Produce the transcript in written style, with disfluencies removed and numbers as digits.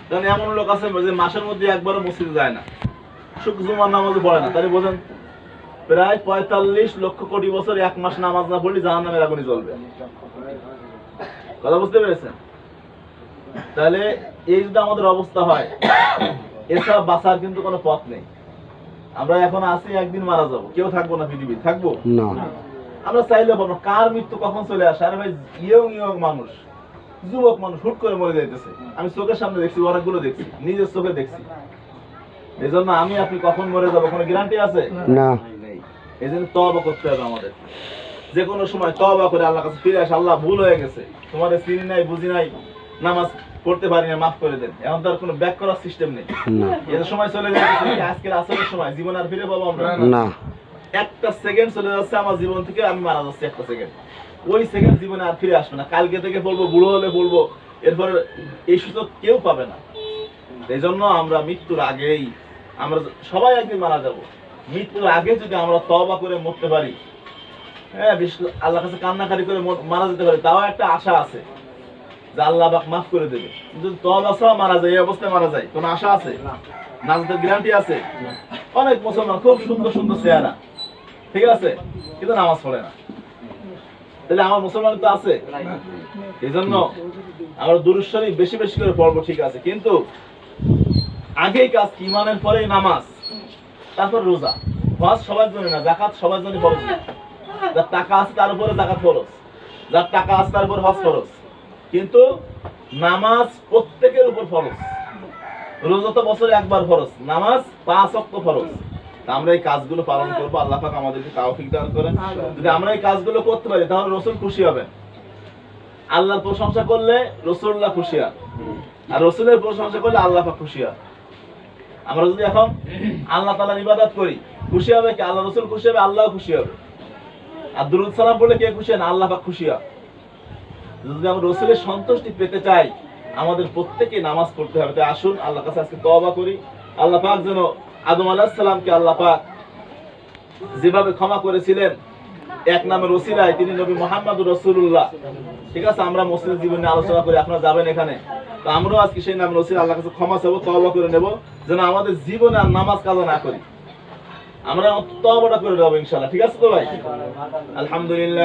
কারণ এমন লোক আছে যে মাসের মধ্যে একবারও মসজিদে যায় না, শুধু জুমার নামাজও পড়ে না। তাহলে বোঝেন প্রায় 45 লক্ষ কোটি বছর এক মাস নামাজ না পড়লে জাহান্নামের আগুনে জ্বলবে। কথা বুঝতে পেরেছেন? তাহলে এই যদি আমাদের অবস্থা হয়, এছাড়া বাঁচার কিন্তু কোনো পথ নেই। আমরা এখন আছি, একদিন মারা যাবো, কেউ থাকবো না পৃথিবী, থাকবো না। আমরা চাইলে পাবো কার মৃত্যু কখন চলে আসে। আরে ভাই, ইয়ং মানুষ, যুবক মানুষ হুট করে মরে যাইতেছে। আমি চোখের সামনে দেখছি, অনেকগুলো দেখছি, নিজের চোখে দেখছি। এই জন্য আমি আপনি কখন মরে যাবো কোনো গ্যারান্টি আছে না। এই জন্য তওবা করতে হবে আমাদের, যে কোনো সময় তওবা করে আল্লাহর কাছে ফিরে আসে। আল্লাহ ভুল হয়ে গেছে, তোমাদের চিনি নাই, বুঝি নাই, নামাজ পড়তে পারি না, মাফ করে দেন। এখন তো আর কোনো ব্যাক করার সিস্টেম নেই। এর সময় চলে যাচ্ছে, আজকের আসরের সময় জীবন আর ফিরে পাবো আমরা না। একটা সেকেন্ড চলে যাচ্ছে আমার জীবন থেকে, আমি মারা যাচ্ছি একটা সেকেন্ড। ওই সেকেন্ড জীবনে আর ফিরে আসবে না। কালকে থেকে বলবো, বুড়ো হলে বলবো, এরপর এই সুযোগ কেউ পাবে না। এই জন্য আমরা মৃত্যুর আগেই, আমরা সবাই একদিন মারা যাব, মৃত্যুর আগে যদি আমরা তওবা করে মরতে পারি, হ্যাঁ, আল্লাহর কাছে কান্নাকারি করে মারা যেতে পারি, তাও একটা আশা আছে যে আল্লাহ পাক মাফ করে দেবে। কিন্তু তওবা ছাড়া মারা যায়, এই অবস্থায় মারা যায়, কোনো আশা আছে? নাজাতের গ্যারান্টি আছে? অনেক মুসলমান খুব সুন্দর সুন্দর চেহারা, ঠিক আছে, কিন্তু নামাজ পড়ে না। তাহলে আমার মুসলমান তো আছে। এই জন্য আমরা দুরূদ শরীফ বেশি বেশি করে পড়বো, ঠিক আছে, কিন্তু আগেই কাজ কি? ইমানের পরেই নামাজ, তারপর রোজা। হজ সবার জন্য না, যাকাত সবার জন্য ফরজ। যার টাকা আছে তার উপরে যাকাত ফরজ, যার টাকা আছে তার উপর হজ ফরজ। কিন্তু নামাজ প্রত্যেকের উপর ফরজ। রোজা তো বছরে একবার ফরজ, নামাজ 5 ওয়াক্ত ফরজ। আমরা এই কাজগুলো পালন করবো, আল্লাহ পাক আমাদেরকে তৌফিক দান করেন। যদি আমরা এই কাজগুলো করতে পারি, তাহলে রাসূল খুশি হবেন। আল্লাহর প্রশংসা করলে রাসূলুল্লাহ খুশি হন, আর রাসূলের প্রশংসা করলে আল্লাহ পাক খুশি হন। আমরা যদি এখন আল্লাহ তাআলার ইবাদত করি, খুশি হবে কি? আল্লাহ, রাসূল খুশি হবে, আল্লাহ খুশি হবে। আর দুরূদ সালাম বলে কে খুশি হন? আল্লাহ পাক খুশি হন। যদি আমরা রাসূলের সন্তুষ্টি পেতে চাই, আমাদের প্রত্যেককে নামাজ পড়তে হবে। তাই আসুন আল্লাহর কাছে আজকে তওবা করি। আল্লাহ পাক যেন আদম আলাইহিস সালামকে আল্লাহ পাক যেভাবে ক্ষমা করেছিলেন এক নামের ওসিলায়, তিনি নবী মুহাম্মদুর রাসূলুল্লাহ, ঠিক আছে। আমরা মুসলিম জীবনে আলোচনা করি, আপনারা যাবেন এখানে, তো আমরাও আজকে সেই নামের ওসিলায় আল্লাহর কাছে ক্ষমা চাইবো, তওবা করে নেব, যেন আমাদের জীবনে আর নামাজ কাজা না করি। আমরা তওবাটা করে দেবো ইনশাআল্লাহ, ঠিক আছে তো ভাই? আলহামদুলিল্লাহ।